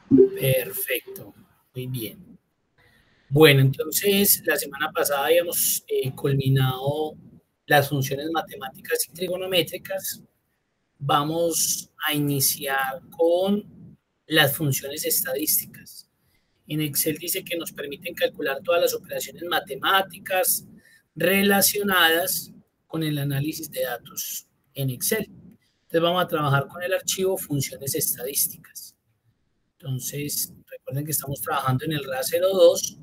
Perfecto, muy bien. Bueno, entonces la semana pasada habíamos culminado las funciones matemáticas y trigonométricas. Vamos a iniciar con las funciones estadísticas. En Excel dice que nos permiten calcular todas las operaciones matemáticas relacionadas con el análisis de datos en Excel. Entonces vamos a trabajar con el archivo funciones estadísticas. Entonces, recuerden que estamos trabajando en el RA02,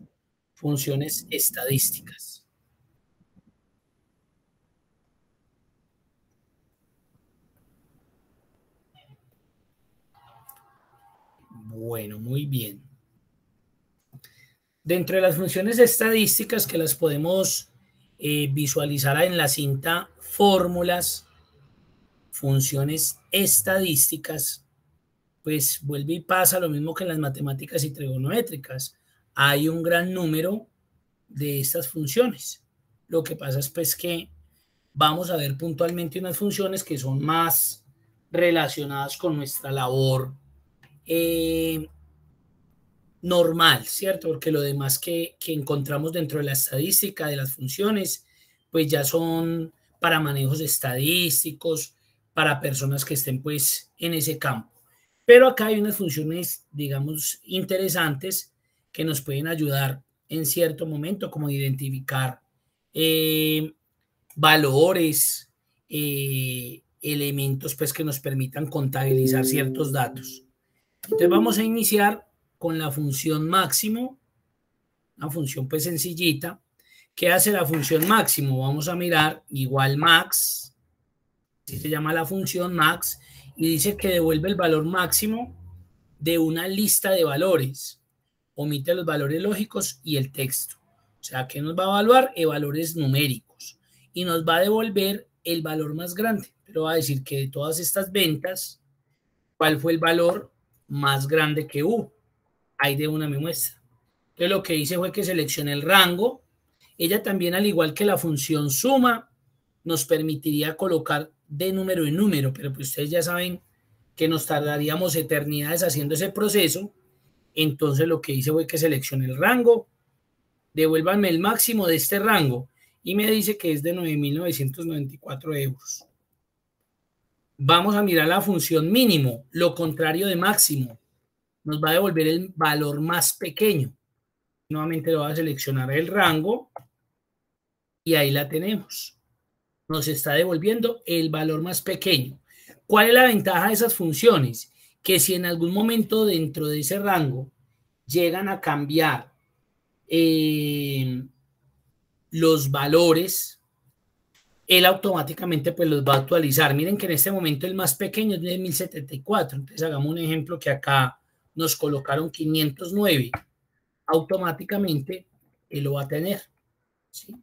funciones estadísticas. Bueno, muy bien. Dentro de las funciones estadísticas que las podemos visualizar en la cinta fórmulas, funciones estadísticas, pues vuelve y pasa lo mismo que en las matemáticas y trigonométricas. Hay un gran número de estas funciones. Lo que pasa es pues que vamos a ver puntualmente unas funciones que son más relacionadas con nuestra labor normal, ¿cierto? Porque lo demás que encontramos dentro de la estadística de las funciones, pues ya son para manejos estadísticos, para personas que estén pues en ese campo. Pero acá hay unas funciones, digamos, interesantes que nos pueden ayudar en cierto momento, como identificar valores, elementos pues que nos permitan contabilizar ciertos datos. Entonces vamos a iniciar con la función máximo, una función pues sencillita. ¿Qué hace la función máximo? Vamos a mirar igual max, así se llama la función max, y dice que devuelve el valor máximo de una lista de valores. Omite los valores lógicos y el texto. O sea, ¿qué nos va a evaluar? Valores numéricos. Y nos va a devolver el valor más grande. Pero va a decir que de todas estas ventas, ¿cuál fue el valor más grande que hubo? Ahí de una me muestra. Entonces lo que hice fue que seleccioné el rango. Ella también, al igual que la función suma, nos permitiría colocar de número en número, pero pues ustedes ya saben que nos tardaríamos eternidades haciendo ese proceso. Entonces lo que hice fue que seleccioné el rango, devuélvanme el máximo de este rango y me dice que es de 9.994 euros. Vamos a mirar la función mínimo, lo contrario de máximo. Nos va a devolver el valor más pequeño. Nuevamente lo voy a seleccionar el rango y ahí la tenemos. Nos está devolviendo el valor más pequeño. ¿Cuál es la ventaja de esas funciones? Que si en algún momento dentro de ese rango llegan a cambiar los valores, él automáticamente pues los va a actualizar. Miren que en este momento el más pequeño es de 1074. Entonces hagamos un ejemplo que acá nos colocaron 509. Automáticamente él lo va a tener. ¿Sí?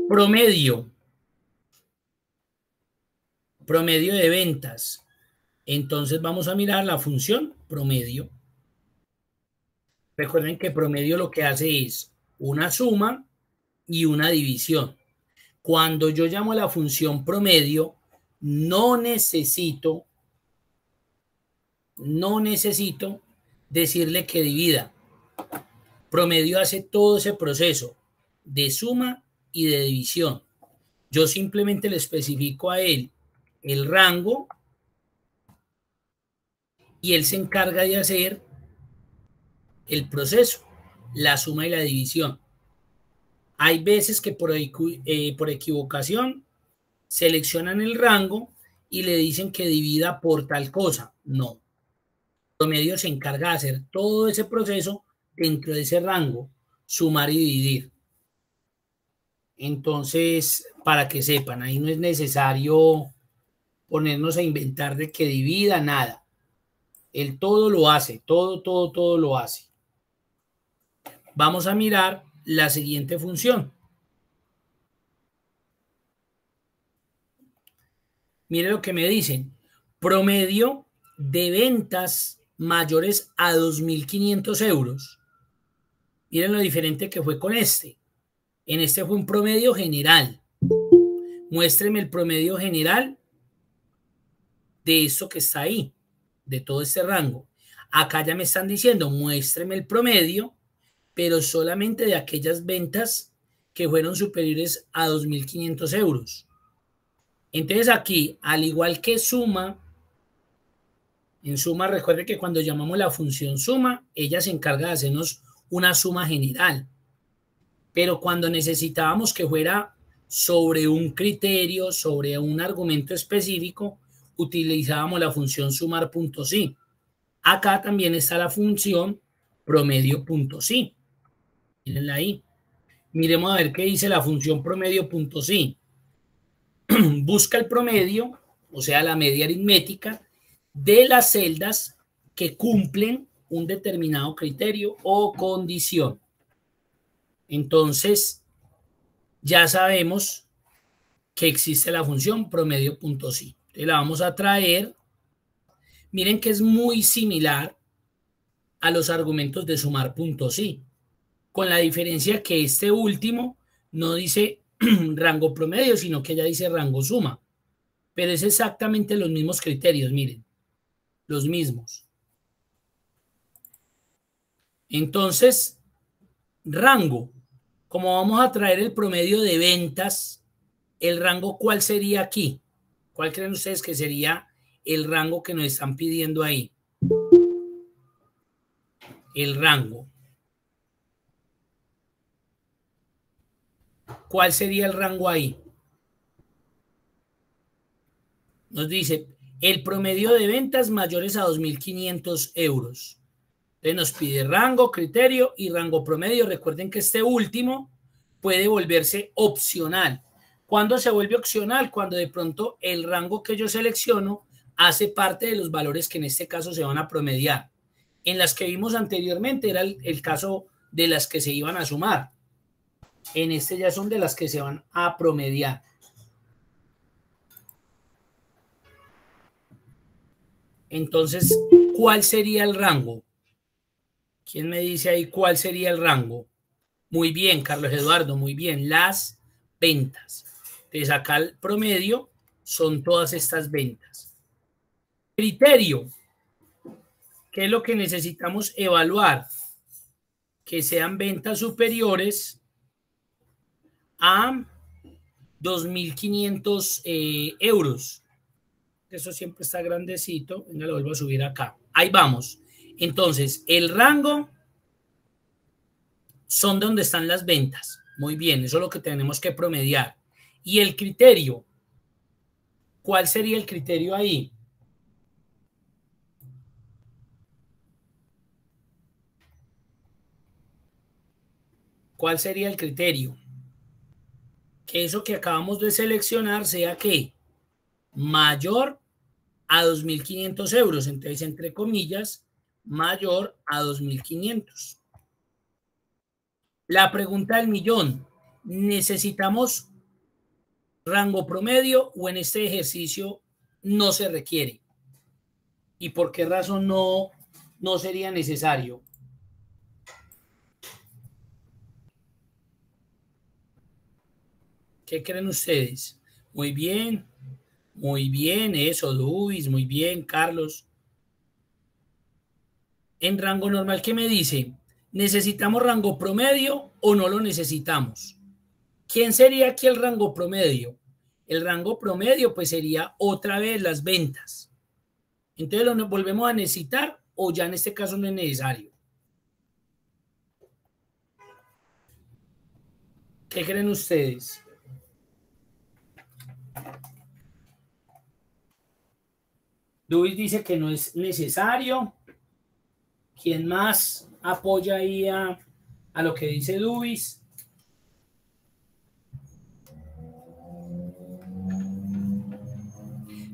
Promedio. Promedio de ventas. Entonces vamos a mirar la función promedio. Recuerden que promedio lo que hace es una suma y una división. Cuando yo llamo a la función promedio, no necesito decirle que divida. Promedio hace todo ese proceso de suma y de división. Yo simplemente le especifico a él el rango y él se encarga de hacer el proceso, la suma y la división. Hay veces que por equivocación seleccionan el rango y le dicen que divida por tal cosa. No. Promedio se encarga de hacer todo ese proceso dentro de ese rango, sumar y dividir. Entonces, para que sepan, ahí no es necesario ponernos a inventar de que divida nada. Él todo lo hace, todo lo hace. Vamos a mirar la siguiente función. Mire lo que me dicen. Promedio de ventas mayores a 2.500 euros. Miren lo diferente que fue con este. En este fue un promedio general. Muéstreme el promedio general de esto que está ahí, de todo este rango. Acá ya me están diciendo, muéstreme el promedio, pero solamente de aquellas ventas que fueron superiores a 2.500 euros. Entonces aquí, al igual que suma, en suma, recuerde que cuando llamamos la función suma, ella se encarga de hacernos una suma general. Pero cuando necesitábamos que fuera sobre un criterio, sobre un argumento específico, utilizábamos la función sumar.si. Acá también está la función promedio.si. Mírenla ahí. Miremos a ver qué dice la función promedio.si. Busca el promedio, o sea, la media aritmética, de las celdas que cumplen un determinado criterio o condición. Entonces, ya sabemos que existe la función promedio.si. Entonces la vamos a traer. Miren que es muy similar a los argumentos de sumar.si, con la diferencia que este último no dice rango promedio, sino que ya dice rango suma. Pero es exactamente los mismos criterios, miren, los mismos. Entonces, rango, como vamos a traer el promedio de ventas, el rango, ¿cuál sería aquí? ¿Cuál creen ustedes que sería el rango que nos están pidiendo ahí? El rango. ¿Cuál sería el rango ahí? Nos dice el promedio de ventas mayores a 2.500 euros. Entonces nos pide rango, criterio y rango promedio. Recuerden que este último puede volverse opcional. ¿Cuándo se vuelve opcional? Cuando de pronto el rango que yo selecciono hace parte de los valores que en este caso se van a promediar. En las que vimos anteriormente era el caso de las que se iban a sumar. En este ya son de las que se van a promediar. Entonces, ¿cuál sería el rango? ¿Quién me dice ahí cuál sería el rango? Muy bien, Carlos Eduardo, muy bien. Las ventas. Entonces, acá el promedio son todas estas ventas. Criterio. ¿Qué es lo que necesitamos evaluar? Que sean ventas superiores a 2.500 euros. Eso siempre está grandecito. Venga, lo vuelvo a subir acá. Ahí vamos. Entonces, el rango son donde están las ventas. Muy bien, eso es lo que tenemos que promediar. Y el criterio, ¿cuál sería el criterio ahí? ¿Cuál sería el criterio? Que eso que acabamos de seleccionar sea ¿qué? Mayor a 2.500 euros. Entonces, entre comillas, mayor a 2.500. La pregunta del millón. ¿Necesitamos rango promedio o en este ejercicio no se requiere? ¿Y por qué razón no sería necesario? ¿Qué creen ustedes? Muy bien, eso, Luis, muy bien, Carlos. En rango normal, ¿qué me dice? ¿Necesitamos rango promedio o no lo necesitamos? ¿Quién sería aquí el rango promedio? El rango promedio pues sería otra vez las ventas. Entonces lo volvemos a necesitar o ya en este caso no es necesario. ¿Qué creen ustedes? Luis dice que no es necesario. ¿Quién más apoya ahí a lo que dice Luis?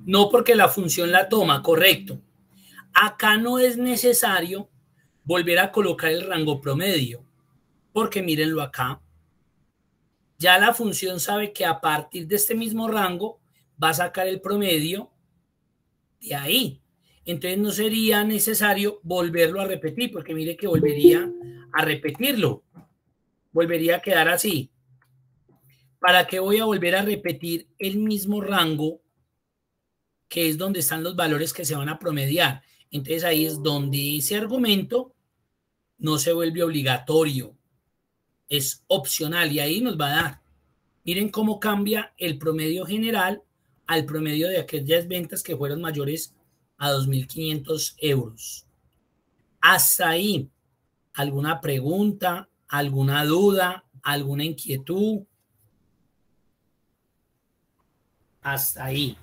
No, porque la función la toma, correcto. Acá no es necesario volver a colocar el rango promedio, porque mírenlo acá. Ya la función sabe que a partir de este mismo rango va a sacar el promedio de ahí. Entonces no sería necesario volverlo a repetir, porque mire que volvería a repetirlo. Volvería a quedar así. ¿Para qué voy a volver a repetir el mismo rango, que es donde están los valores que se van a promediar? Entonces ahí es donde ese argumento no se vuelve obligatorio, es opcional y ahí nos va a dar. Miren cómo cambia el promedio general al promedio de aquellas ventas que fueron mayores a 2.500 euros. Hasta ahí, ¿alguna pregunta, alguna duda, alguna inquietud? Hasta ahí.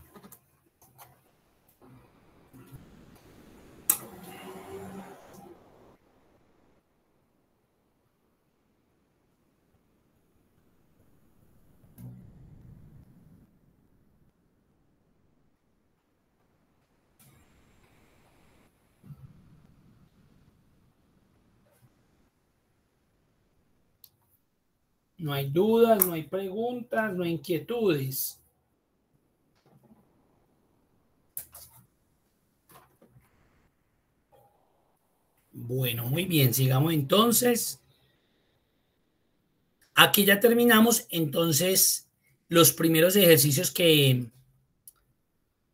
No hay dudas, no hay preguntas, no hay inquietudes. Bueno, muy bien, sigamos entonces. Aquí ya terminamos entonces los primeros ejercicios que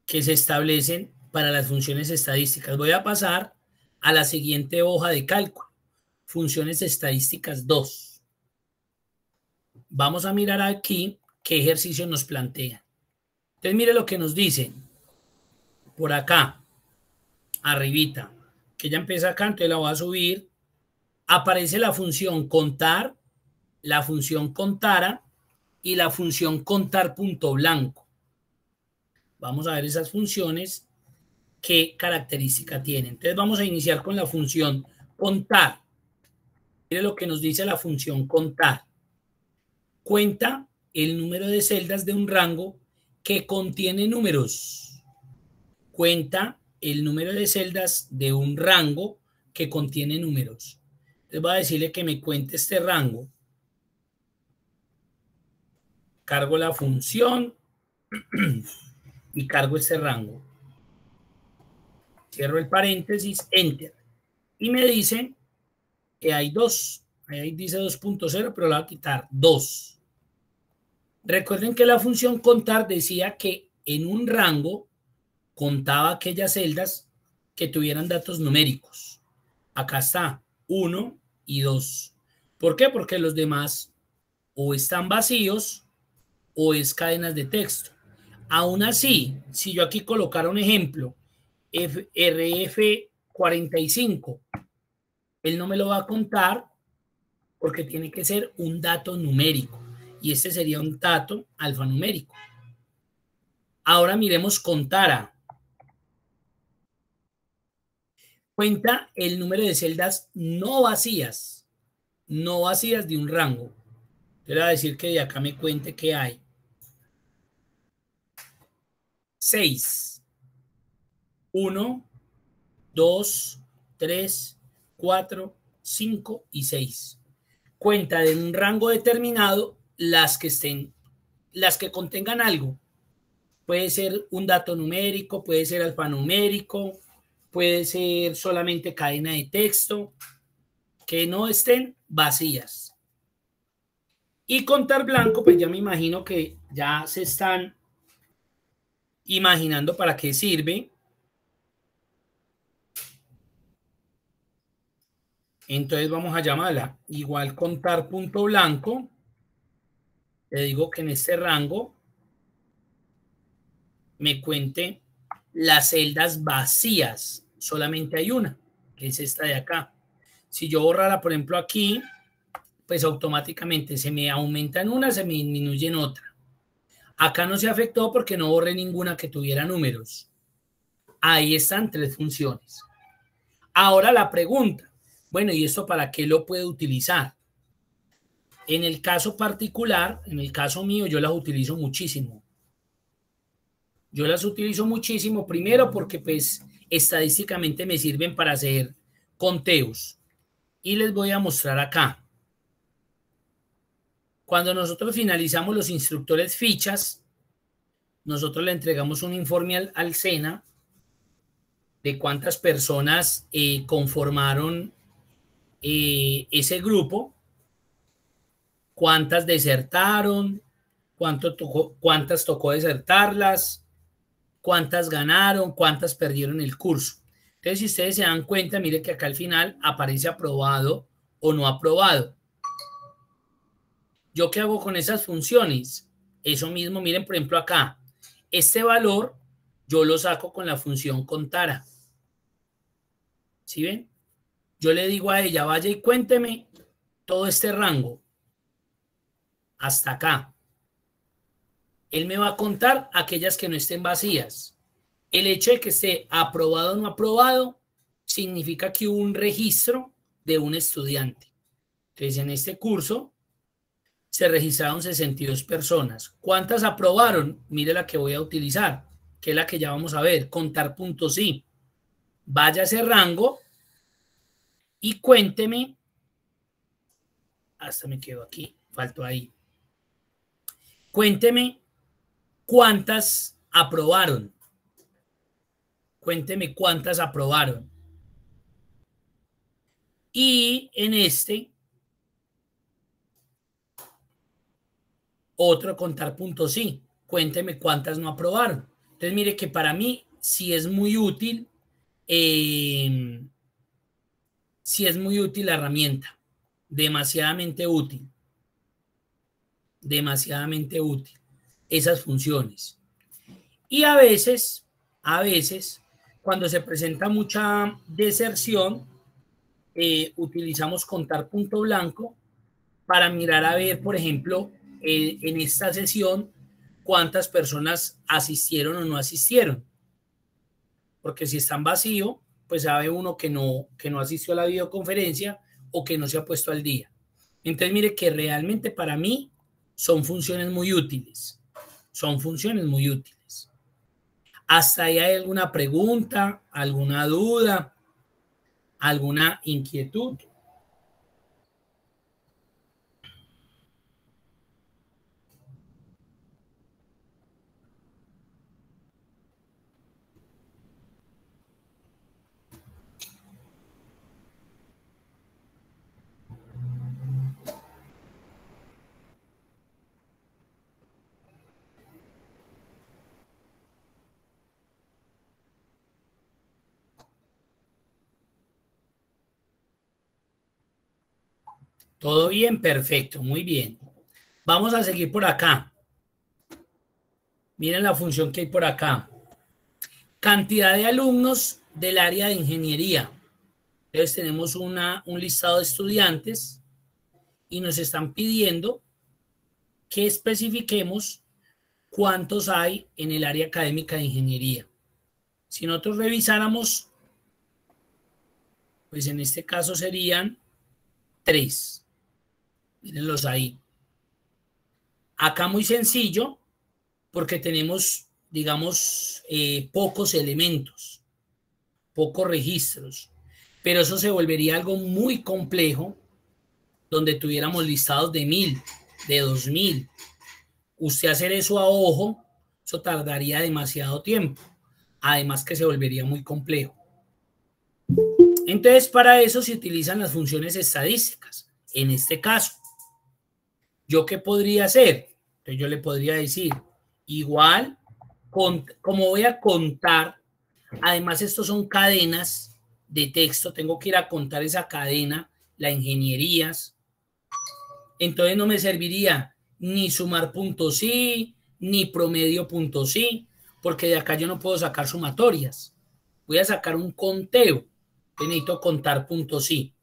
se establecen para las funciones estadísticas. Voy a pasar a la siguiente hoja de cálculo, funciones estadísticas 2. Vamos a mirar aquí qué ejercicio nos plantea. Entonces mire lo que nos dicen. Por acá, arribita, que ya empieza acá, entonces la voy a subir. Aparece la función contar, la función contara y la función contar punto blanco. Vamos a ver esas funciones, qué característica tienen. Entonces vamos a iniciar con la función contar. Mire lo que nos dice la función contar. Cuenta el número de celdas de un rango que contiene números. Cuenta el número de celdas de un rango que contiene números. Entonces voy a decirle que me cuente este rango. Cargo la función y cargo este rango. Cierro el paréntesis, enter. Y me dice que hay 2. Ahí dice 2.0, pero le voy a quitar 2. Recuerden que la función contar decía que en un rango contaba aquellas celdas que tuvieran datos numéricos. Acá está 1 y 2. ¿Por qué? Porque los demás o están vacíos o es cadenas de texto. Aún así, si yo aquí colocara un ejemplo, RF45, él no me lo va a contar porque tiene que ser un dato numérico y este sería un dato alfanumérico. Ahora miremos contara. Cuenta el número de celdas no vacías de un rango. Te voy a decir que de acá me cuente que hay 6. 1, 2, 3, 4, 5 y 6. Cuenta de un rango determinado las que contengan algo. Puede ser un dato numérico, puede ser alfanumérico, puede ser solamente cadena de texto, que no estén vacías. Y contar blanco, pues ya me imagino que ya se están imaginando para qué sirve. Entonces vamos a llamarla igual contar punto blanco. Le digo que en este rango me cuente las celdas vacías. Solamente hay una, que es esta de acá. Si yo borrara, por ejemplo, aquí, pues automáticamente se me aumenta en una, se me disminuye en otra. Acá no se afectó porque no borré ninguna que tuviera números. Ahí están 3 funciones. Ahora la pregunta, bueno, ¿y esto para qué lo puedo utilizar? En el caso particular, en el caso mío, yo las utilizo muchísimo. Yo las utilizo muchísimo, primero porque pues estadísticamente me sirven para hacer conteos. Y les voy a mostrar acá. Cuando nosotros finalizamos los instructores fichas, nosotros le entregamos un informe al SENA de cuántas personas conformaron ese grupo, cuántas desertaron, cuántas tocó desertarlas, cuántas ganaron, cuántas perdieron el curso. Entonces, si ustedes se dan cuenta, mire que acá al final aparece aprobado o no aprobado. ¿Yo qué hago con esas funciones? Eso mismo, miren, por ejemplo, acá. Este valor yo lo saco con la función contara. ¿Sí ven? Yo le digo a ella, vaya y cuénteme todo este rango hasta acá. Él me va a contar aquellas que no estén vacías. El hecho de que esté aprobado o no aprobado significa que hubo un registro de un estudiante. Entonces, en este curso se registraron 62 personas. ¿Cuántas aprobaron? Mire la que voy a utilizar, que es la que ya vamos a ver, contar puntos sí. Vaya a ese rango y cuénteme, hasta me quedo aquí, faltó ahí. Cuénteme cuántas aprobaron. Cuénteme cuántas aprobaron. Y en este, otro contar puntos sí. Cuénteme cuántas no aprobaron. Entonces, mire que para mí sí es muy útil, sí es muy útil la herramienta. Demasiadamente útil. Demasiadamente útil. Esas funciones. Y a veces, cuando se presenta mucha deserción, utilizamos contar punto blanco para mirar a ver, por ejemplo, en esta sesión, cuántas personas asistieron o no asistieron. Porque si están vacíos, pues sabe uno que no asistió a la videoconferencia o que no se ha puesto al día. Entonces, mire que realmente para mí son funciones muy útiles. Son funciones muy útiles. ¿Hasta ahí hay alguna pregunta, alguna duda, alguna inquietud? ¿Todo bien? Perfecto, muy bien. Vamos a seguir por acá. Miren la función que hay por acá. Cantidad de alumnos del área de ingeniería. Entonces tenemos un listado de estudiantes y nos están pidiendo que especifiquemos cuántos hay en el área académica de ingeniería. Si nosotros revisáramos, pues en este caso serían 3. Mírenlos ahí. Acá muy sencillo, porque tenemos, digamos, pocos elementos, pocos registros. Pero eso se volvería algo muy complejo, donde tuviéramos listados de 1000, de 2000. Usted hacer eso a ojo, eso tardaría demasiado tiempo. Además que se volvería muy complejo. Entonces, para eso se utilizan las funciones estadísticas. En este caso, ¿yo qué podría hacer? Entonces yo le podría decir, igual, como voy a contar, además estos son cadenas de texto, tengo que ir a contar esa cadena, la ingenierías, entonces no me serviría ni sumar puntos sí, ni promedio puntos sí, porque de acá yo no puedo sacar sumatorias. Voy a sacar un conteo. Necesito contar puntos sí.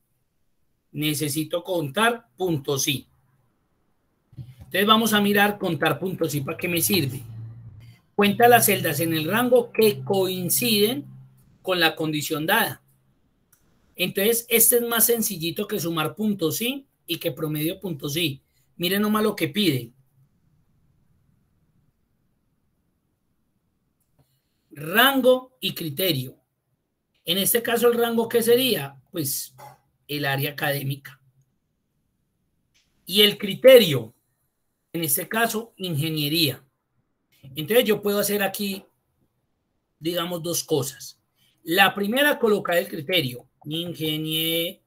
Necesito contar puntos sí. Entonces vamos a mirar contar puntos sí. ¿Para qué me sirve? Cuenta las celdas en el rango que coinciden con la condición dada. Entonces, este es más sencillito que sumar puntos sí y que promedio puntos sí. Miren nomás lo que pide. Rango y criterio. En este caso, el rango, ¿qué sería? Pues el área académica. Y el criterio, en este caso, ingeniería. Entonces, yo puedo hacer aquí, digamos, dos cosas. La primera, colocar el criterio, ingenierías.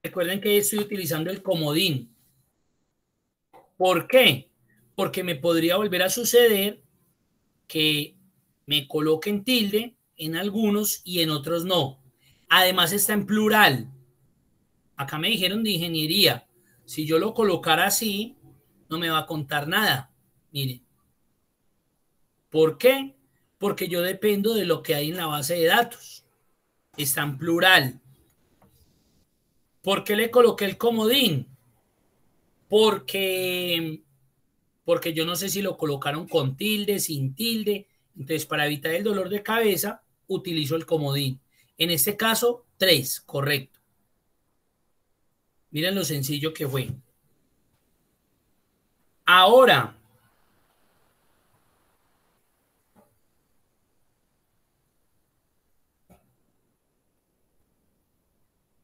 Recuerden que estoy utilizando el comodín. ¿Por qué? Porque me podría volver a suceder que me coloquen tilde en algunos y en otros no. Además está en plural. Acá me dijeron de ingeniería. Si yo lo colocara así, no me va a contar nada. Mire. ¿Por qué? Porque yo dependo de lo que hay en la base de datos. Está en plural. ¿Por qué le coloqué el comodín? Porque yo no sé si lo colocaron con tilde, sin tilde. Entonces, para evitar el dolor de cabeza, utilizo el comodín. En este caso, 3, correcto. Miren lo sencillo que fue. Ahora,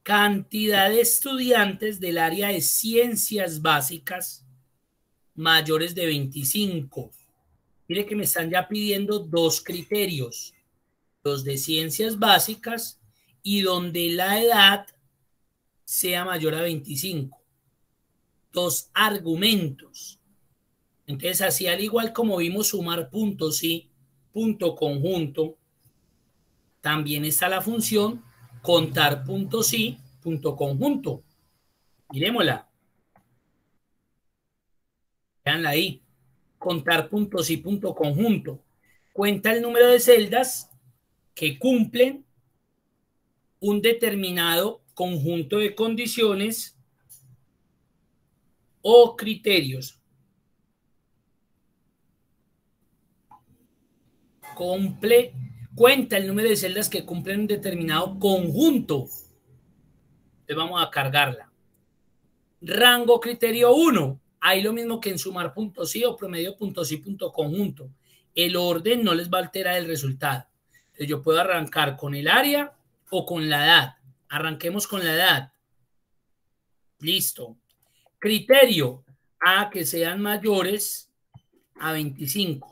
cantidad de estudiantes del área de ciencias básicas mayores de 25. Mire que me están ya pidiendo dos criterios, los de ciencias básicas y donde la edad sea mayor a 25. Dos argumentos. Entonces, así al igual como vimos sumar puntos y punto conjunto, también está la función contar puntos y punto conjunto. Miremosla. Veanla ahí. Contar puntos y punto conjunto. Cuenta el número de celdas que cumplen un determinado conjunto de condiciones o criterios. Cuenta el número de celdas que cumplen un determinado conjunto. Entonces vamos a cargarla. Rango criterio 1. Hay lo mismo que en sumar puntos sí o promedio puntos sí punto conjunto. El orden no les va a alterar el resultado. Entonces yo puedo arrancar con el área o con la edad. Arranquemos con la edad. Listo. Criterio a que sean mayores a 25.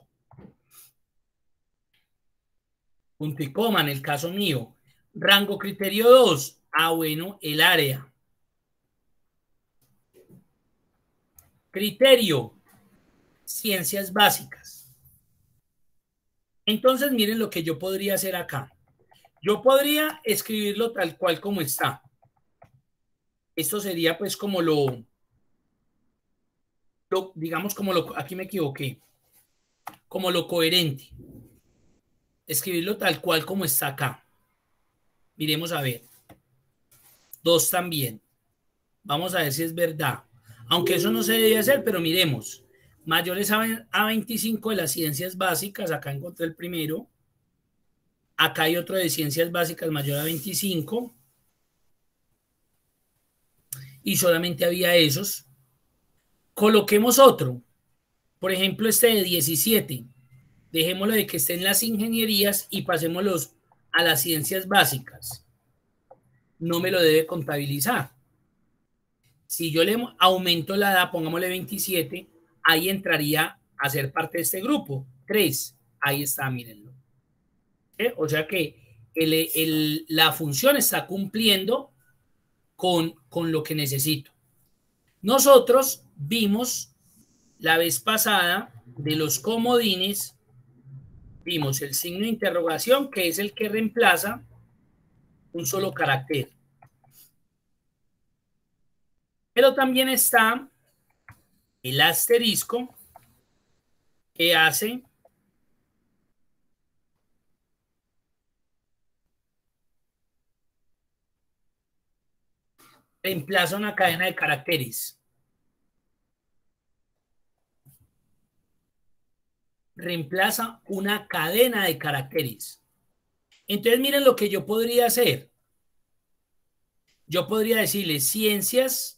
Punto y coma en el caso mío. Rango criterio 2. Bueno, el área. Criterio. Ciencias básicas. Entonces, miren lo que yo podría hacer acá. Yo podría escribirlo tal cual como está. Esto sería pues como digamos como aquí me equivoqué, como lo coherente. Escribirlo tal cual como está acá. Miremos a ver. 2 también. Vamos a ver si es verdad. Aunque eso no se debe hacer, pero miremos. Mayores a 25 de las ciencias básicas. Acá encontré el primero. Acá hay otro de ciencias básicas mayor a 25. Y solamente había esos. Coloquemos otro. Por ejemplo, este de 17. Dejémoslo de que esté en las ingenierías y pasémoslos a las ciencias básicas. No me lo debe contabilizar. Si yo le aumento la edad, pongámosle 27, ahí entraría a ser parte de este grupo. 3, ahí está, mírenlo. O sea que la función está cumpliendo con lo que necesito. Nosotros vimos la vez pasada de los comodines, vimos el signo de interrogación, que es el que reemplaza un solo carácter. Pero también está el asterisco, que hace reemplaza una cadena de caracteres. Reemplaza una cadena de caracteres. Entonces, miren lo que yo podría hacer. Yo podría decirle ciencias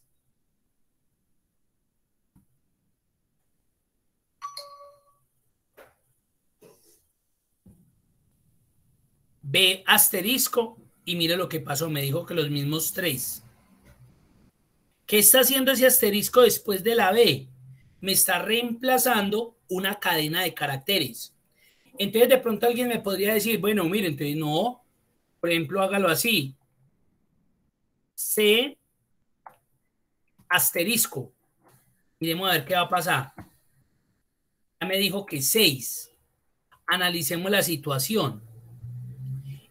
B asterisco y mire lo que pasó. Me dijo que los mismos 3. ¿Qué está haciendo ese asterisco después de la B? Me está reemplazando una cadena de caracteres. Entonces, de pronto alguien me podría decir, bueno, mire, entonces no, por ejemplo, hágalo así. C asterisco. Miremos a ver qué va a pasar. Ya me dijo que 6. analicemos la situación.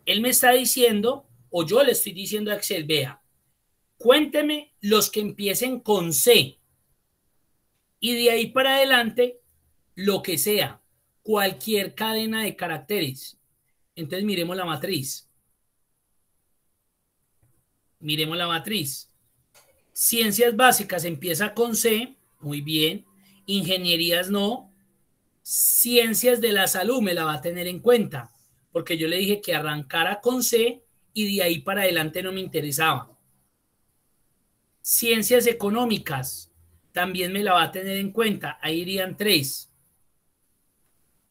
Él me está diciendo, o yo le estoy diciendo a Excel, vea, cuénteme los que empiecen con C y de ahí para adelante lo que sea, cualquier cadena de caracteres. Entonces miremos la matriz. Miremos la matriz. Ciencias básicas empieza con C, muy bien. Ingenierías no. Ciencias de la salud me la va a tener en cuenta, porque yo le dije que arrancara con C y de ahí para adelante no me interesaba. Ciencias económicas también me la va a tener en cuenta, ahí irían 3.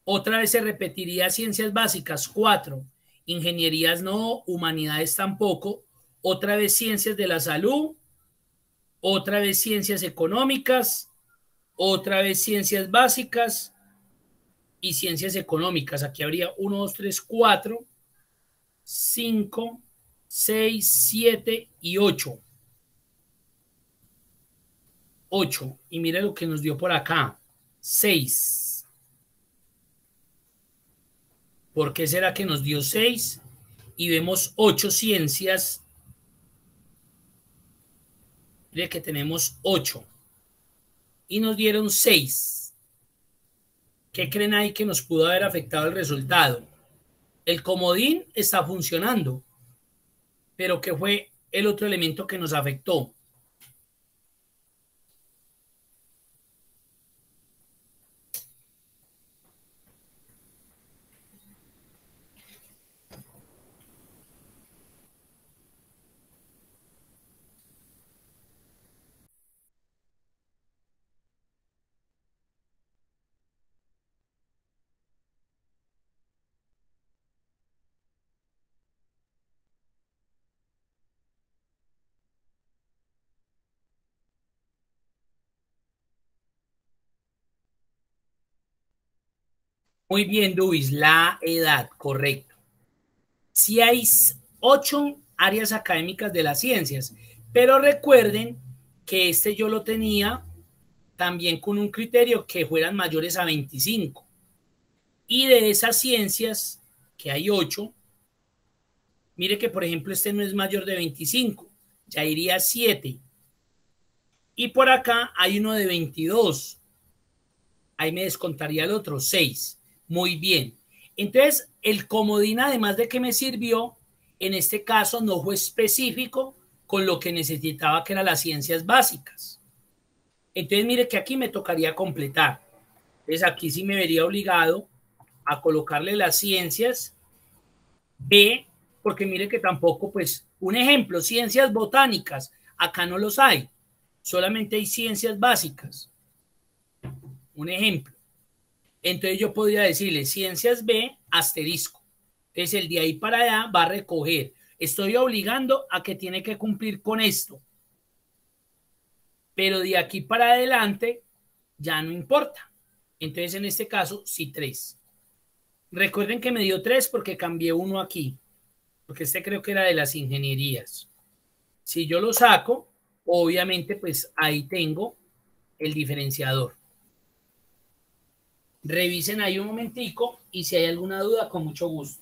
Otra vez se repetiría ciencias básicas, 4. Ingenierías no, humanidades tampoco. Otra vez ciencias de la salud, otra vez ciencias económicas, otra vez ciencias básicas y ciencias económicas. Aquí habría 1, 2, 3, 4, 5, 6, 7 y 8. 8. Y mira lo que nos dio por acá. 6. ¿Por qué será que nos dio 6? Y vemos 8 ciencias. Mire que tenemos 8. Y nos dieron 6. ¿Qué creen ahí que nos pudo haber afectado el resultado? El comodín está funcionando, pero ¿qué fue el otro elemento que nos afectó? Muy bien, Luis, la edad, correcto. Si hay 8 áreas académicas de las ciencias, pero recuerden que este yo lo tenía también con un criterio que fueran mayores a 25. Y de esas ciencias, que hay 8, mire que por ejemplo este no es mayor de 25, ya iría 7. Y por acá hay uno de 22. Ahí me descontaría el otro, 6. Muy bien. Entonces, el comodín, además de que me sirvió, en este caso no fue específico con lo que necesitaba, que eran las ciencias básicas. Entonces, mire que aquí me tocaría completar. Entonces, aquí sí me vería obligado a colocarle las ciencias B, porque mire que tampoco, pues, un ejemplo, ciencias botánicas, acá no los hay, solamente hay ciencias básicas. Un ejemplo. Entonces yo podría decirle ciencias B asterisco. Entonces el de ahí para allá va a recoger. Estoy obligando a que tiene que cumplir con esto. Pero de aquí para adelante ya no importa. Entonces en este caso sí 3. Recuerden que me dio 3 porque cambié uno aquí. Porque este creo que era de las ingenierías. Si yo lo saco, obviamente pues ahí tengo el diferenciador. Revisen ahí un momentico y si hay alguna duda, con mucho gusto.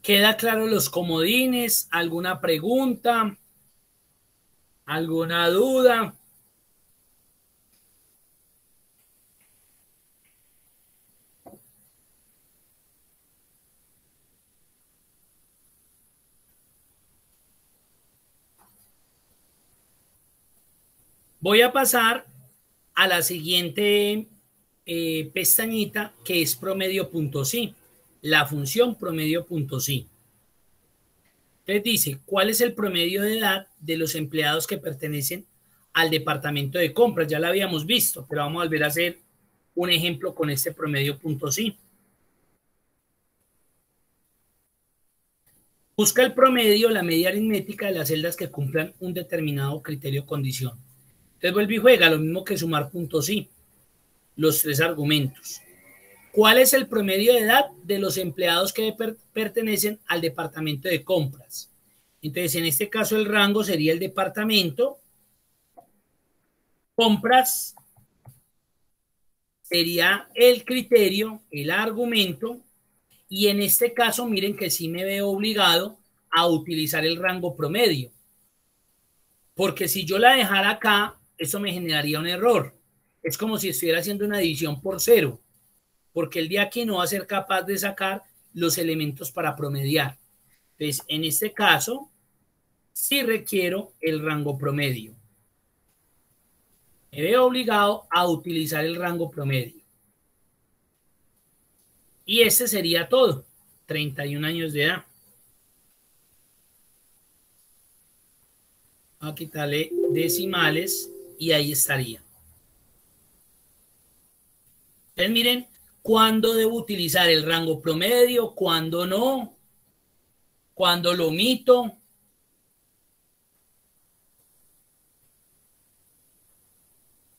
¿Queda claro los comodines? ¿Alguna pregunta? ¿Alguna duda? Voy a pasar a la siguiente pestañita, que es promedio.si, la función promedio.si. Entonces dice, ¿cuál es el promedio de edad de los empleados que pertenecen al departamento de compras? Ya lo habíamos visto, pero vamos a volver a hacer un ejemplo con este promedio punto sí. Busca el promedio, la media aritmética de las celdas que cumplan un determinado criterio o condición. Entonces vuelve y juega, lo mismo que sumar puntos sí, los tres argumentos. ¿Cuál es el promedio de edad de los empleados que pertenecen al departamento de compras? Entonces, en este caso, el rango sería el departamento. Compras sería el criterio, el argumento. Y en este caso, miren que sí me veo obligado a utilizar el rango promedio. Porque si yo la dejara acá, eso me generaría un error. Es como si estuviera haciendo una división por cero. Porque el de aquí no va a ser capaz de sacar los elementos para promediar. Entonces, en este caso, sí requiero el rango promedio. Me veo obligado a utilizar el rango promedio. Y este sería todo. 31 años de edad. Voy a quitarle decimales y ahí estaría. Entonces, miren, ¿cuándo debo utilizar el rango promedio? ¿Cuándo no? ¿Cuándo lo omito?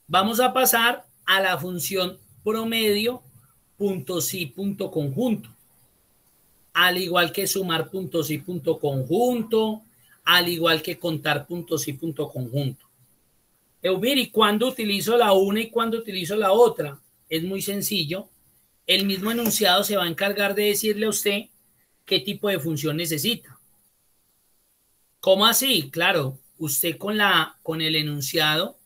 Vamos a pasar a la función promedio punto sí punto conjunto. Al igual que sumar punto sí punto conjunto, al igual que contar punto sí punto conjunto. ¿Y cuándo utilizo la una y cuándo utilizo la otra? Es muy sencillo. El mismo enunciado se va a encargar de decirle a usted qué tipo de función necesita. ¿Cómo así? Claro, usted con el enunciado,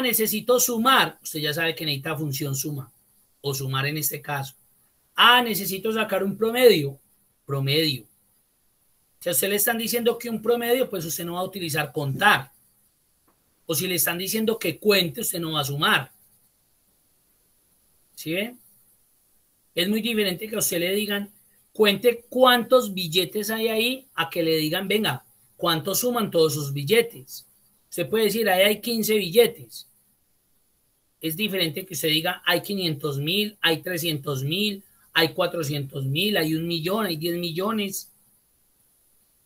necesito sumar. Usted ya sabe que necesita función suma, o sumar en este caso. Necesito sacar un promedio. Promedio. Si a usted le están diciendo que un promedio, pues usted no va a utilizar contar. O si le están diciendo que cuente, usted no va a sumar. ¿Sí ven? Es muy diferente que a usted le digan, cuente cuántos billetes hay ahí, a que le digan, venga, ¿cuántos suman todos sus billetes? Usted puede decir, ahí hay 15 billetes. Es diferente que usted diga, hay 500,000, hay 300,000, hay 400,000, hay 1,000,000, hay 10 millones.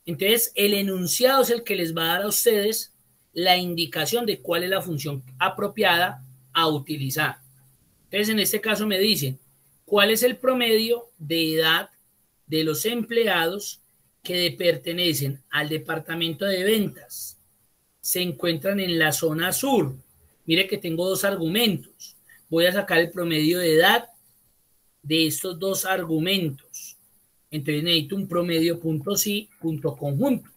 Entonces, el enunciado es el que les va a dar a ustedes la indicación de cuál es la función apropiada a utilizar. Entonces, en este caso me dicen, ¿cuál es el promedio de edad de los empleados que pertenecen al departamento de ventas? Se encuentran en la zona sur. Mire que tengo dos argumentos. Voy a sacar el promedio de edad de estos dos argumentos. Entonces necesito un promedio punto sí, punto conjunto.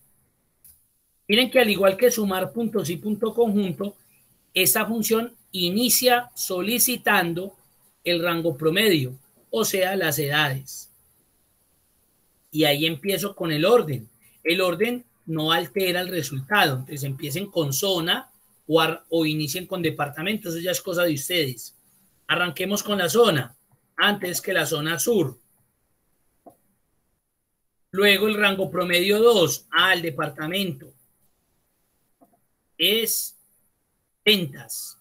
Miren que al igual que sumar punto sí, punto conjunto, esta función inicia solicitando el rango promedio, o sea, las edades. Y ahí empiezo con el orden. El orden no altera el resultado. Entonces empiecen con zona o inicien con departamento. Eso ya es cosa de ustedes. Arranquemos con la zona, antes que la zona sur. Luego el rango promedio 2, el departamento. Es ventas.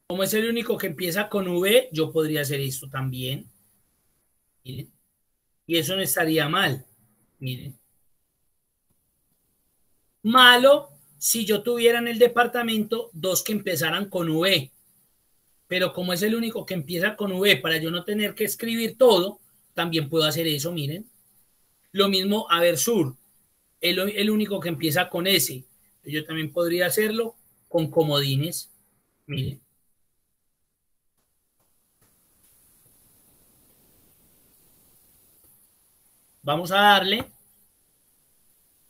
Como es el único que empieza con V, yo podría hacer esto también. Miren. Y eso no estaría mal. Miren. Malo si yo tuviera en el departamento dos que empezaran con V. Pero como es el único que empieza con V, para yo no tener que escribir todo, también puedo hacer eso, miren. Lo mismo, a ver, sur. El único que empieza con S. Yo también podría hacerlo con comodines. Miren. Vamos a darle.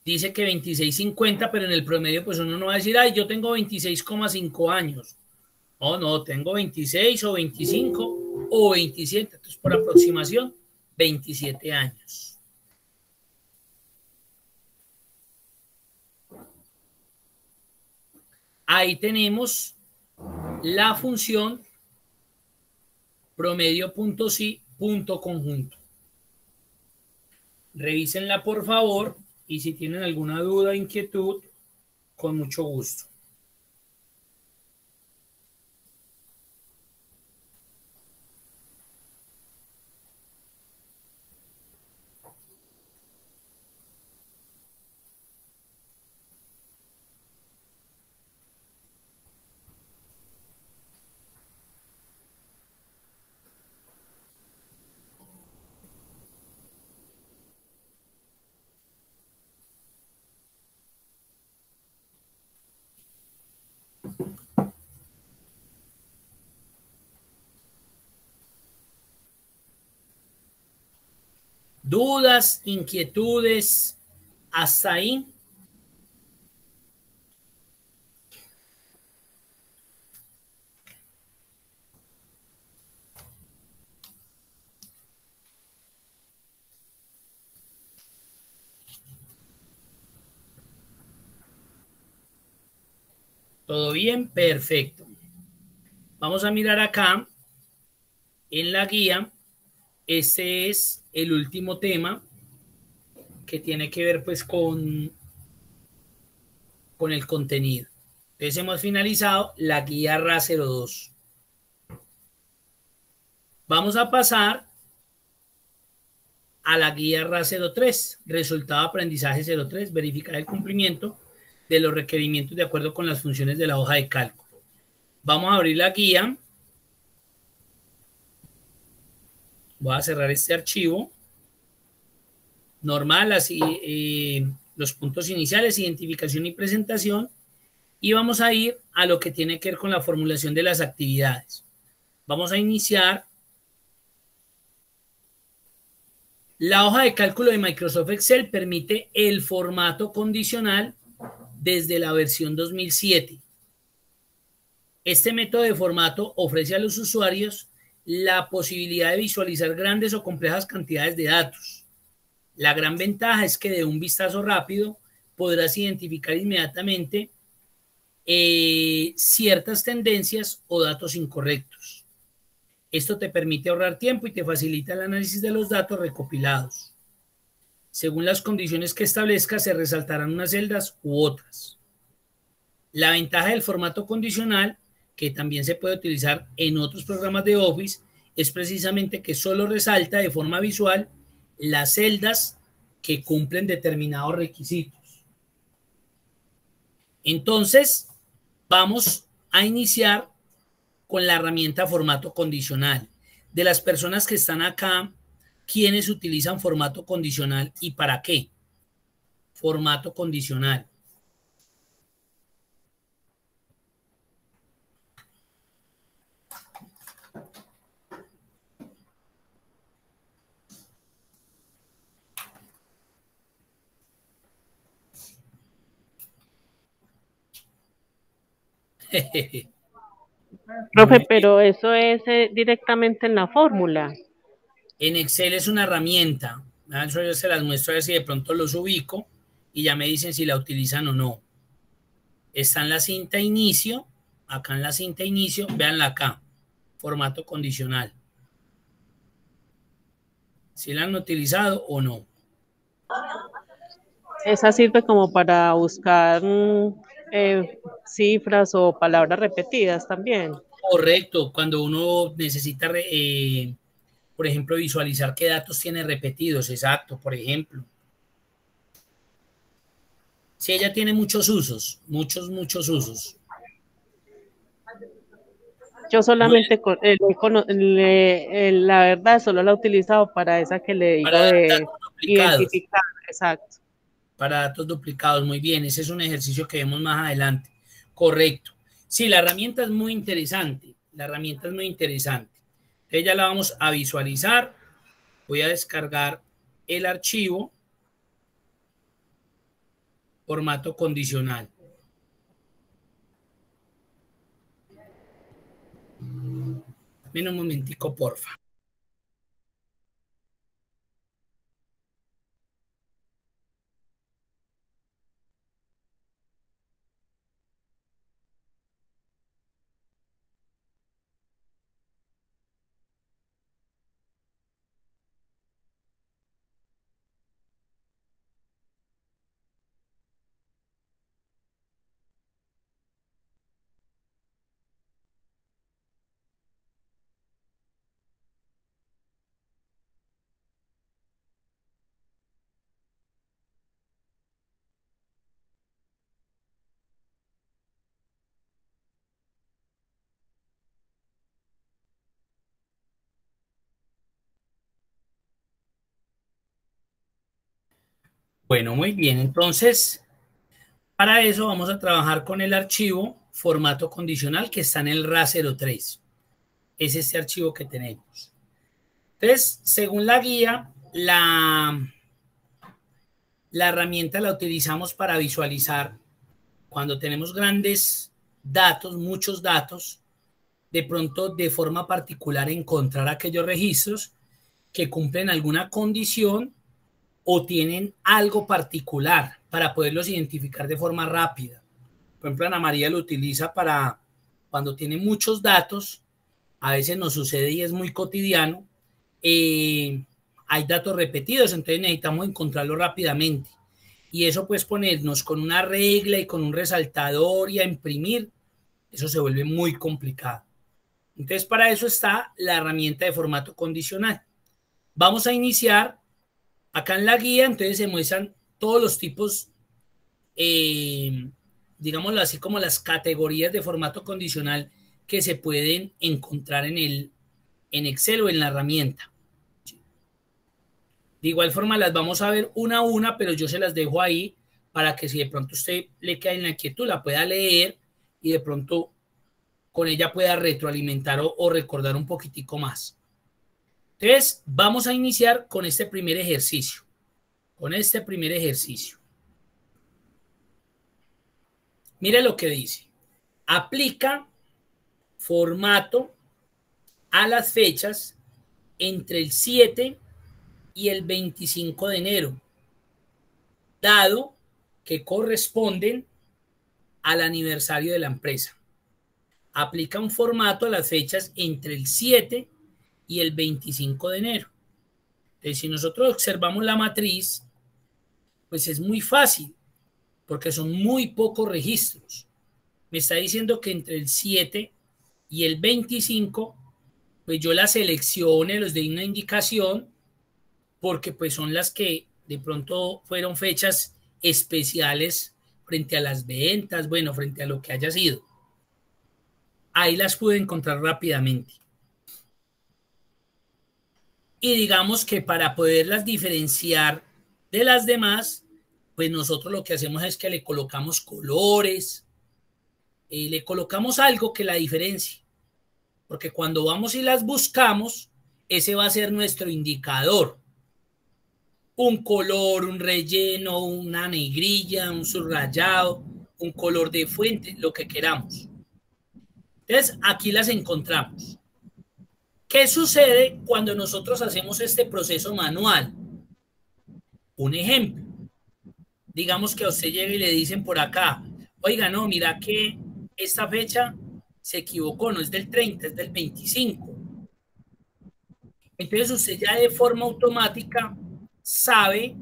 Dice que 26,50, pero en el promedio pues uno no va a decir, ay, yo tengo 26,5 años. Oh, no, tengo 26 o 25 o 27. Entonces, por aproximación, 27 años. Ahí tenemos la función promedio punto sí, punto conjunto. Revísenla, por favor, y si tienen alguna duda o inquietud, con mucho gusto. ¿Dudas, inquietudes hasta ahí? ¿Todo bien? Perfecto. Vamos a mirar acá en la guía. Este es el último tema que tiene que ver pues con el contenido. Entonces hemos finalizado la guía RA02. Vamos a pasar a la guía RA03, resultado de aprendizaje 03, verificar el cumplimiento de los requerimientos de acuerdo con las funciones de la hoja de cálculo. Vamos a abrir la guía. Voy a cerrar este archivo. Normal, así los puntos iniciales, identificación y presentación. Y vamos a ir a lo que tiene que ver con la formulación de las actividades. Vamos a iniciar la hoja de cálculo de Microsoft Excel. Permite el formato condicional desde la versión 2007. Este método de formato ofrece a los usuarios la posibilidad de visualizar grandes o complejas cantidades de datos. La gran ventaja es que de un vistazo rápido podrás identificar inmediatamente ciertas tendencias o datos incorrectos. Esto te permite ahorrar tiempo y te facilita el análisis de los datos recopilados. Según las condiciones que establezcas, se resaltarán unas celdas u otras. La ventaja del formato condicional, que también se puede utilizar en otros programas de Office, es precisamente que solo resalta de forma visual las celdas que cumplen determinados requisitos. Entonces, vamos a iniciar con la herramienta formato condicional. De las personas que están acá, ¿quiénes utilizan formato condicional y para qué? Formato condicional. Profe, Muy bien. pero eso es directamente en la fórmula. En Excel es una herramienta. Eso yo se las muestro a ver si de pronto los ubico y ya me dicen si la utilizan o no. Está en la cinta inicio, acá en la cinta inicio, véanla acá, formato condicional. Si la han utilizado o no. Esa sirve como para buscar cifras o palabras repetidas también. Correcto, cuando uno necesita, por ejemplo, visualizar qué datos tiene repetidos, exacto, por ejemplo. Si ella tiene muchos usos, muchos usos. Yo Bueno, solamente, la verdad, solo la he utilizado para esa que le para digo de datos duplicados, identificar, exacto. para datos duplicados, muy bien, ese es un ejercicio que vemos más adelante. Correcto. Sí, la herramienta es muy interesante, la herramienta es muy interesante. Entonces ya la vamos a visualizar. Voy a descargar el archivo, formato condicional. Ven un momentico, porfa. Bueno, muy bien. Entonces, para eso vamos a trabajar con el archivo formato condicional que está en el RA03. Es este archivo que tenemos. Entonces, según la guía, la herramienta la utilizamos para visualizar cuando tenemos grandes datos, muchos datos, de pronto de forma particular encontrar aquellos registros que cumplen alguna condición o tienen algo particular para poderlos identificar de forma rápida. Por ejemplo, Ana María lo utiliza para cuando tiene muchos datos, a veces nos sucede y es muy cotidiano, hay datos repetidos, entonces necesitamos encontrarlo rápidamente. Y eso pues ponernos con una regla y con un resaltador y a imprimir, eso se vuelve muy complicado. Entonces para eso está la herramienta de formato condicional. Vamos a iniciar acá en la guía, entonces se muestran todos los tipos, digámoslo así, como las categorías de formato condicional que se pueden encontrar en Excel o en la herramienta. De igual forma las vamos a ver una a una, pero yo se las dejo ahí para que si de pronto usted le cae en la inquietud, la pueda leer y de pronto con ella pueda retroalimentar o recordar un poquitico más. Entonces, vamos a iniciar con este primer ejercicio. Mire lo que dice. Aplica formato a las fechas entre el 7 y el 25 de enero, dado que corresponden al aniversario de la empresa. Aplica un formato a las fechas entre el 7 y el 25 de enero. Entonces, si nosotros observamos la matriz, pues es muy fácil, porque son muy pocos registros. Me está diciendo que entre el 7 y el 25, pues yo las seleccione, los doy una indicación, porque pues son las que de pronto fueron fechas especiales frente a las ventas, bueno, frente a lo que haya sido. Ahí las pude encontrar rápidamente. Y digamos que para poderlas diferenciar de las demás, pues nosotros lo que hacemos es que le colocamos colores, le colocamos algo que la diferencie. Porque cuando vamos y las buscamos, ese va a ser nuestro indicador. Un color, un relleno, una negrilla, un subrayado, un color de fuente, lo que queramos. Entonces, aquí las encontramos. ¿Qué sucede cuando nosotros hacemos este proceso manual? Un ejemplo. Digamos que a usted llega y le dicen por acá, oiga, no, mira que esta fecha se equivocó, no es del 30, es del 25. Entonces usted ya de forma automática sabe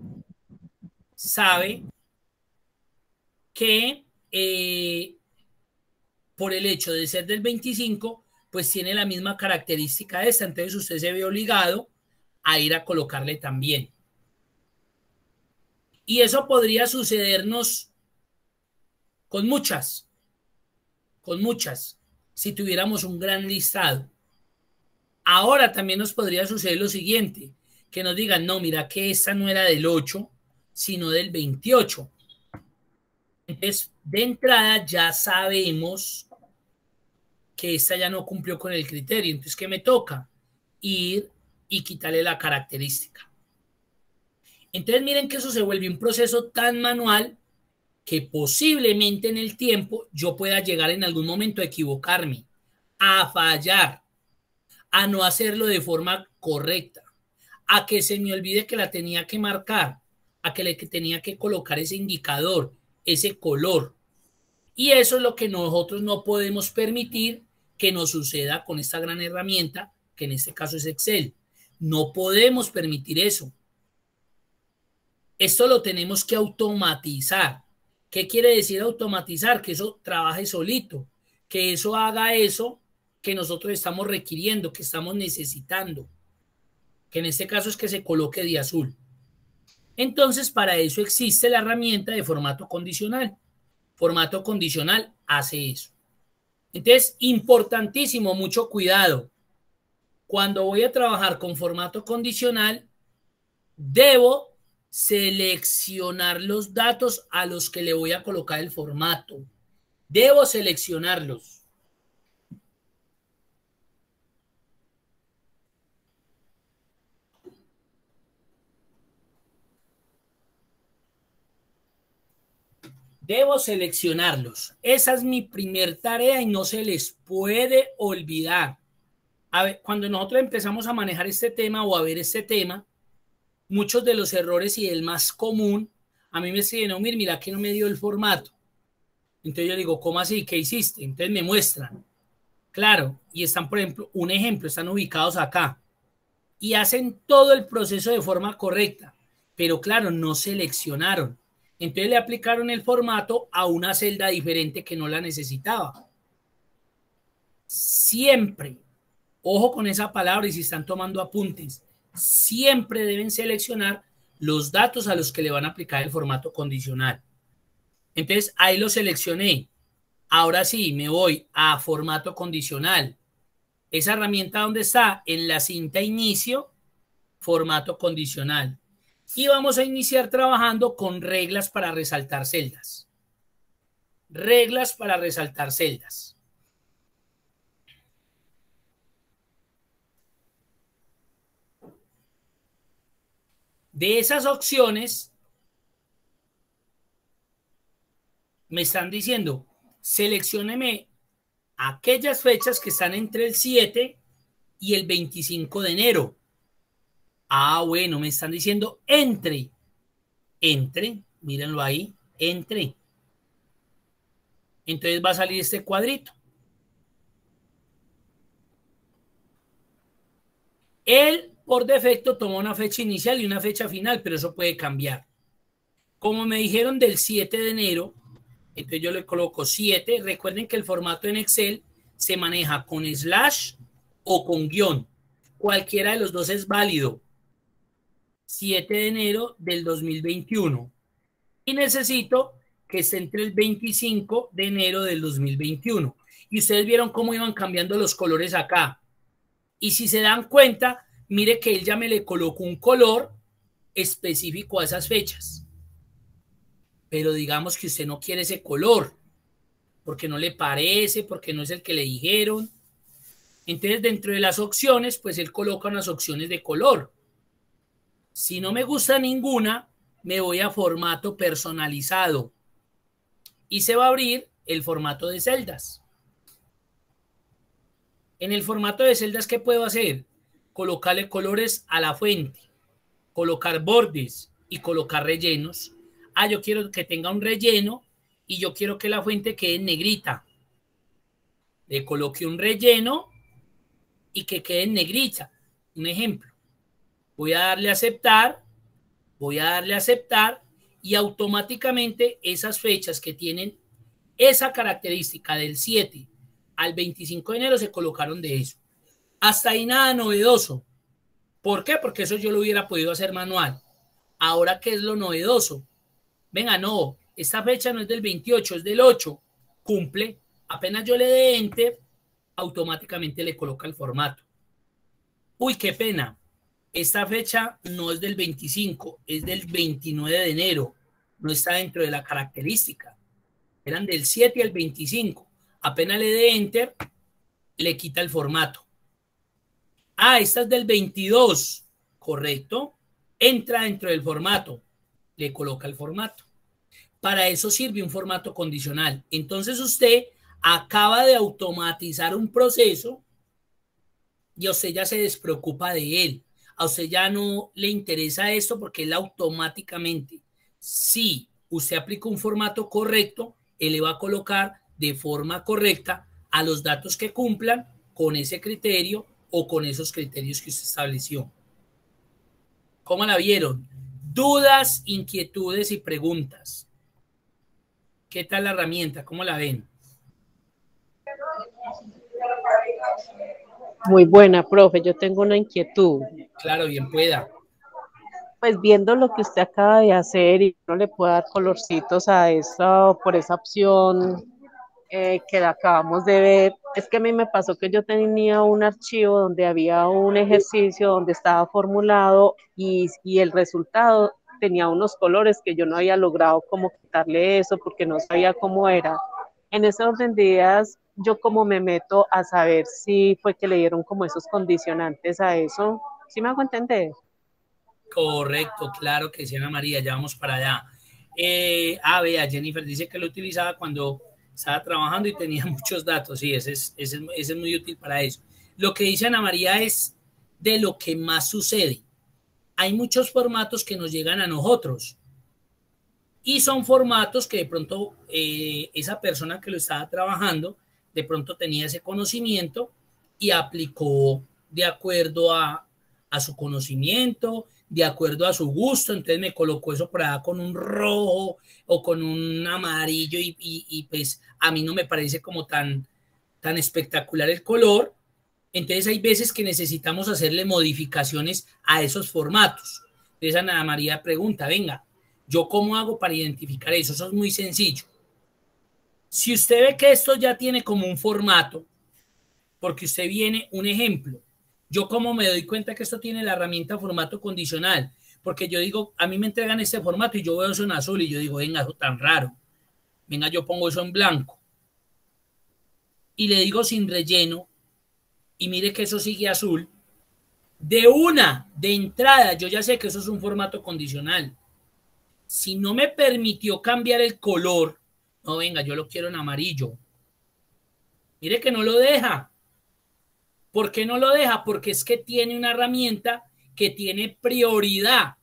que por el hecho de ser del 25, pues tiene la misma característica esta. Entonces usted se ve obligado a ir a colocarle también. Y eso podría sucedernos con muchas, si tuviéramos un gran listado. Ahora también nos podría suceder lo siguiente, que nos digan, no, mira que esta no era del 8, sino del 28. Entonces, de entrada ya sabemos que esta ya no cumplió con el criterio. Entonces, ¿qué me toca? Ir y quitarle la característica. Entonces, miren que eso se vuelve un proceso tan manual que posiblemente en el tiempo yo pueda llegar en algún momento a equivocarme, a fallar, a no hacerlo de forma correcta, a que se me olvide que la tenía que marcar, a que le tenía que colocar ese indicador, ese color. Y eso es lo que nosotros no podemos permitir que nos suceda con esta gran herramienta, que en este caso es Excel. No podemos permitir eso. Esto lo tenemos que automatizar. ¿Qué quiere decir automatizar? Que eso trabaje solito, que eso haga eso que nosotros estamos requiriendo, que estamos necesitando, que en este caso es que se coloque de azul. Entonces, para eso existe la herramienta de formato condicional. Formato condicional hace eso. Entonces, importantísimo, mucho cuidado. Cuando voy a trabajar con formato condicional, debo seleccionar los datos a los que le voy a colocar el formato. Debo seleccionarlos. Debo seleccionarlos. Esa es mi primer tarea y no se les puede olvidar. A ver, cuando nosotros empezamos a manejar este tema o a ver este tema, muchos de los errores y el más común, a mí me dicen, no, mira que no me dio el formato. Entonces yo digo, ¿cómo así? ¿Qué hiciste? Entonces me muestran. Claro, y están, por ejemplo, un ejemplo, están ubicados acá y hacen todo el proceso de forma correcta, pero claro, no seleccionaron. Entonces le aplicaron el formato a una celda diferente que no la necesitaba. Siempre, ojo con esa palabra y si están tomando apuntes, siempre deben seleccionar los datos a los que le van a aplicar el formato condicional. Entonces ahí lo seleccioné. Ahora sí, me voy a formato condicional. Esa herramienta, ¿dónde está? En la cinta inicio, formato condicional. Y vamos a iniciar trabajando con reglas para resaltar celdas. Reglas para resaltar celdas. De esas opciones, me están diciendo, seleccióneme aquellas fechas que están entre el 7 y el 25 de enero. Ah, bueno, me están diciendo entre, mírenlo ahí, entre. Entonces va a salir este cuadrito. Él, por defecto, toma una fecha inicial y una fecha final, pero eso puede cambiar. Como me dijeron del 7 de enero, entonces yo le coloco 7. Recuerden que el formato en Excel se maneja con slash o con guión. Cualquiera de los dos es válido. 7 de enero del 2021. Y necesito que esté entre el 25 de enero del 2021. Y ustedes vieron cómo iban cambiando los colores acá. Y si se dan cuenta, mire que él ya me le colocó un color específico a esas fechas. Pero digamos que usted no quiere ese color, porque no le parece, porque no es el que le dijeron. Entonces, dentro de las opciones, pues él coloca unas opciones de color. Si no me gusta ninguna, me voy a formato personalizado y se va a abrir el formato de celdas. En el formato de celdas, ¿qué puedo hacer? Colocarle colores a la fuente, colocar bordes y colocar rellenos. Ah, yo quiero que tenga un relleno y yo quiero que la fuente quede en negrita. Le coloque un relleno y que quede en negrita. Un ejemplo. Voy a darle a aceptar, y automáticamente esas fechas que tienen esa característica del 7 al 25 de enero se colocaron de eso. Hasta ahí nada novedoso. ¿Por qué? Porque eso yo lo hubiera podido hacer manual. Ahora, ¿qué es lo novedoso? Venga, no, esta fecha no es del 28, es del 8. Cumple. Apenas yo le dé enter, automáticamente le coloca el formato. Uy, qué pena. Esta fecha no es del 25, es del 29 de enero. No está dentro de la característica. Eran del 7 al 25. Apenas le dé enter, le quita el formato. Ah, esta es del 22. Correcto. Entra dentro del formato. Le coloca el formato. Para eso sirve un formato condicional. Entonces usted acaba de automatizar un proceso y usted ya se despreocupa de él. A usted ya no le interesa esto porque él automáticamente, si usted aplica un formato correcto, él le va a colocar de forma correcta a los datos que cumplan con ese criterio o con esos criterios que usted estableció. ¿Cómo la vieron? Dudas, inquietudes y preguntas. ¿Qué tal la herramienta? ¿Cómo la ven? Muy buena, profe. Yo tengo una inquietud. Claro, bien pueda. Pues viendo lo que usted acaba de hacer y no le puede dar colorcitos a eso por esa opción que la acabamos de ver, es que a mí me pasó que yo tenía un archivo donde había un ejercicio donde estaba formulado y el resultado tenía unos colores que yo no había logrado como quitarle eso porque no sabía cómo era. En ese orden de ideas, yo como me meto a saber si fue que le dieron como esos condicionantes a eso. ¿Sí me hago entender? Correcto, claro que sí, Ana María, ya vamos para allá. Vea, Jennifer dice que lo utilizaba cuando estaba trabajando y tenía muchos datos. Sí, ese es muy útil para eso. Lo que dice Ana María es de lo que más sucede. Hay muchos formatos que nos llegan a nosotros y son formatos que de pronto esa persona que lo estaba trabajando de pronto tenía ese conocimiento y aplicó de acuerdo a su conocimiento, de acuerdo a su gusto. Entonces me colocó eso por allá con un rojo o con un amarillo y pues a mí no me parece como tan espectacular el color. Entonces hay veces que necesitamos hacerle modificaciones a esos formatos. Entonces Ana María pregunta, venga, ¿yo cómo hago para identificar eso? Eso es muy sencillo. Si usted ve que esto ya tiene como un formato, porque usted viene, un ejemplo, yo cómo me doy cuenta que esto tiene la herramienta formato condicional, porque yo digo, a mí me entregan este formato y yo veo eso en azul y yo digo, venga, eso tan raro, venga, yo pongo eso en blanco y le digo sin relleno y mire que eso sigue azul, de entrada, yo ya sé que eso es un formato condicional. Si no me permitió cambiar el color, no, venga, yo lo quiero en amarillo. Mire que no lo deja. ¿Por qué no lo deja? Porque es que tiene una herramienta que tiene prioridad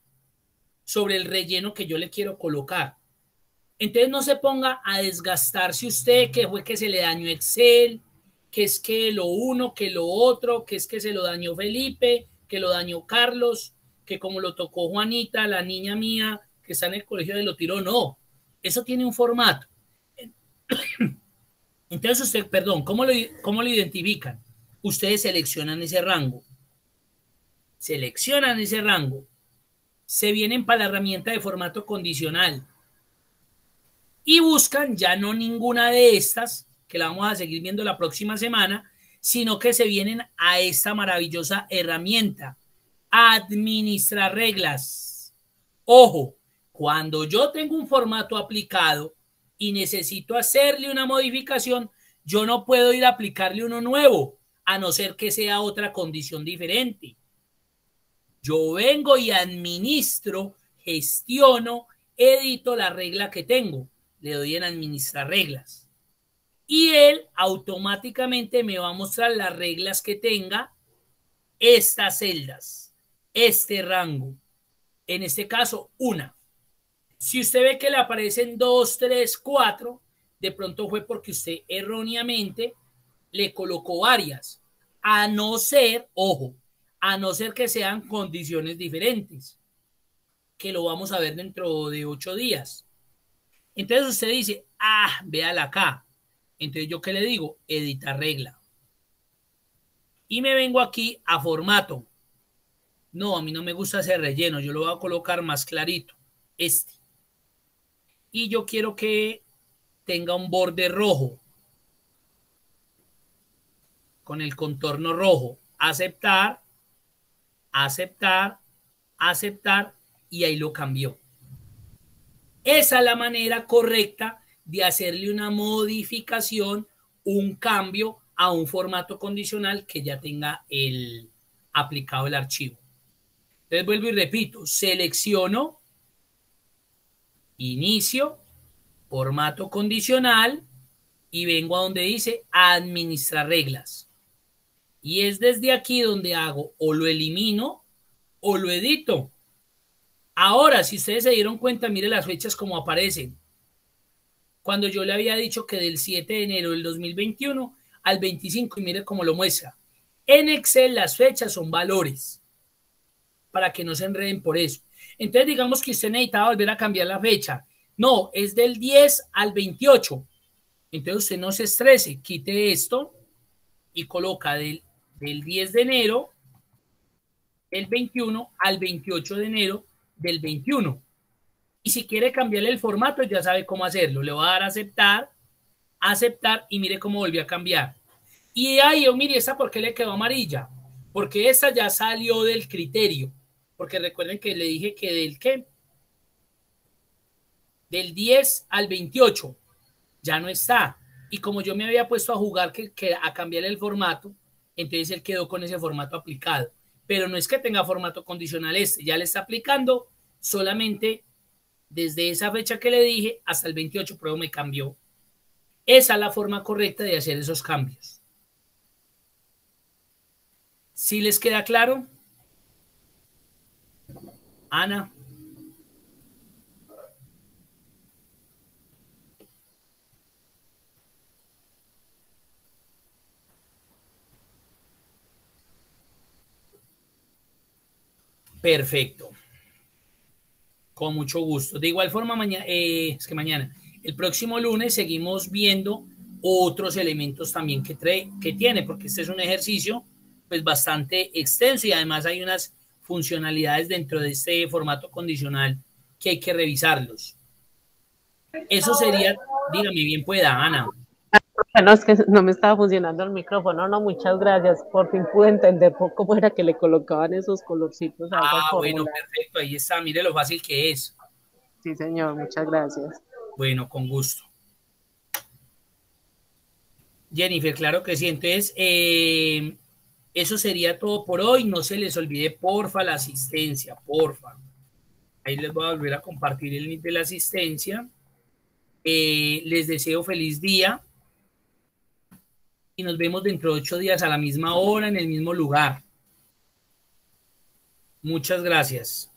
sobre el relleno que yo le quiero colocar. Entonces no se ponga a desgastarse usted, que fue que se le dañó Excel, que es que lo uno, que lo otro, que es que se lo dañó Felipe, que lo dañó Carlos, que como lo tocó Juanita, la niña mía que está en el colegio, de lo tiró. No, eso tiene un formato. Entonces usted, perdón, ¿cómo lo identifican? Ustedes seleccionan ese rango, se vienen para la herramienta de formato condicional y buscan ya no ninguna de estas, que la vamos a seguir viendo la próxima semana, sino que se vienen a esta maravillosa herramienta, administrar reglas. Ojo, cuando yo tengo un formato aplicado y necesito hacerle una modificación, yo no puedo ir a aplicarle uno nuevo, a no ser que sea otra condición diferente. Yo vengo y administro, gestiono, edito la regla que tengo. Le doy en administrar reglas. Y él automáticamente me va a mostrar las reglas que tenga estas celdas, este rango. En este caso, una. Si usted ve que le aparecen 2, 3, 4, de pronto fue porque usted erróneamente le colocó varias. A no ser, ojo, a no ser que sean condiciones diferentes, que lo vamos a ver dentro de 8 días. Entonces usted dice, véala acá. Entonces yo qué le digo, editar regla. Y me vengo aquí a formato. No, a mí no me gusta ese relleno, yo lo voy a colocar más clarito, este. Y yo quiero que tenga un borde rojo, con el contorno rojo. Aceptar, aceptar, aceptar, y ahí lo cambió. Esa es la manera correcta de hacerle una modificación, un cambio a un formato condicional que ya tenga aplicado el archivo. Entonces vuelvo y repito, selecciono, inicio, formato condicional y vengo a donde dice administrar reglas. Y es desde aquí donde hago o lo elimino o lo edito. Ahora, si ustedes se dieron cuenta, mire las fechas como aparecen. Cuando yo le había dicho que del 7 de enero del 2021 al 25, y mire cómo lo muestra. En Excel las fechas son valores, para que no se enreden por eso. Entonces digamos que usted necesitaba volver a cambiar la fecha. No, es del 10 al 28. Entonces usted no se estrese, quite esto y coloca del 10 de enero del 21 al 28 de enero del 21. Y si quiere cambiarle el formato, ya sabe cómo hacerlo. Le voy a dar a aceptar, aceptar, y mire cómo volvió a cambiar. Y ahí, mire, ¿esta por qué le quedó amarilla? Porque esta ya salió del criterio. Porque recuerden que le dije que del qué, Del 10 al 28 ya no está. Y como yo me había puesto a jugar a cambiarle el formato, entonces él quedó con ese formato aplicado. Pero no es que tenga formato condicional ya le está aplicando solamente desde esa fecha que le dije hasta el 28, pero me cambió. Esa es la forma correcta de hacer esos cambios. ¿Sí les queda claro? Ana. Perfecto. Con mucho gusto. De igual forma, mañana, el próximo lunes seguimos viendo otros elementos también que tiene, porque este es un ejercicio pues bastante extenso y además hay unas funcionalidades dentro de este formato condicional que hay que revisarlos. Eso sería, dígame bien pueda, Ana. Bueno, es que no me estaba funcionando el micrófono. No, muchas gracias. Por fin pude entender cómo era que le colocaban esos colorcitos a esas Bueno, fórmulas. perfecto, ahí está, mire lo fácil que es. Sí, señor, muchas gracias. Bueno, con gusto. Jennifer, claro que sí. Entonces, eso sería todo por hoy. No se les olvide, porfa, la asistencia, porfa. Ahí les voy a volver a compartir el link de la asistencia. Les deseo feliz día y nos vemos dentro de 8 días a la misma hora, en el mismo lugar. Muchas gracias.